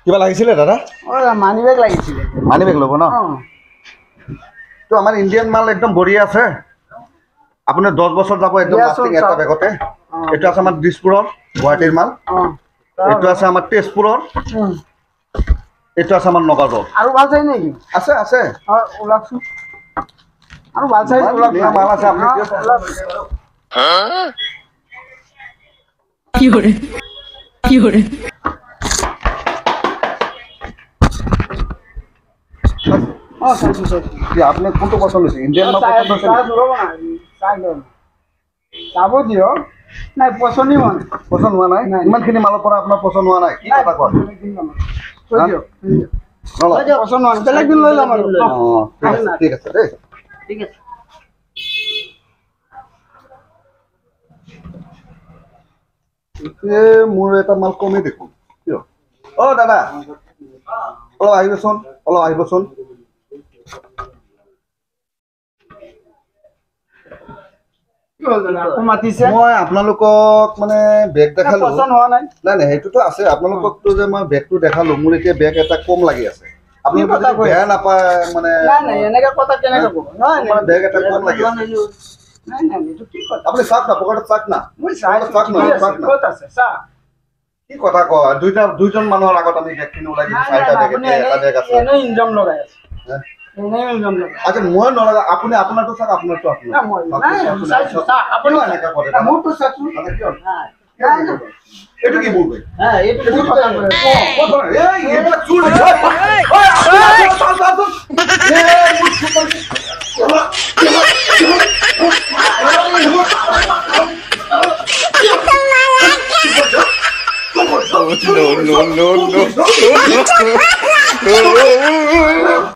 কিবা লাগিছিলে দাদা? মানি বেগ লাগিছিলে। মানি বেগ ল'ব ন? তো আমাৰ ইণ্ডিয়ান মাল একদম বঢ়িয়া আছে। আপুনি 10 বছৰ যাব একদম লাষ্টিং এটা বেগতে। এইটো আছে আমাৰ দিছপুৰৰ গুৱাহাটীৰ মাল। এইটো আছে আমাৰ তেজপুৰৰ। এইটো আছে আমাৰ নগাঁৱৰ। আৰু ভাল চাই নেকি? আছে আছে। ওলাকচোন। আৰু ভাল চাই ওলাক মাল আছে আপুনি কি করে কি করে আপনি কোনটো পছন্দ হৈছে? ইণ্ডিয়ান মাল পছন্দ হৈছে? চাব দিয়ক। নাই পচন্দ হোৱা নাই। পছন্দ হোৱা নাই? ইমানখিনি মালৰ পৰা আপোনাৰ পছন্দ হোৱা নাই? কি কথা কয়? পচন্দ হোৱা নাই। বেলেগ দিন লৈ যাম আৰু। ঠিক আছে দেই। ঠিক আছে। মোৰ এটা মাল কমেই দেখোন। কিয়? দাদা অলপ আহিবচোন, অলপ আহিবচোন। মই আপোনালোকক মানে বেগ দেখালো। নাই নাই সেইটোতো আছে। আপোনালোককতো যে মই বেগটো দেখালো, মোৰ এতিয়া বেগ এটা কম লাগি আছে। আপোনালোকে যদি বেয়া নাপায় মানে বেগ এটা কম লাগি আছে। আপুনি চাওক না, পকেটত চাওক না। কি কথা কয়? দুইজন মানুহৰ আগত আমি বেগখিনি ওলাই দিম। 4টা বেগ এটা বেগ আছে। আচ্ছা মই নলগা, আপুনি আপোনাৰটো চাওক, আপোনাৰটো এইটো কি মোৰ no.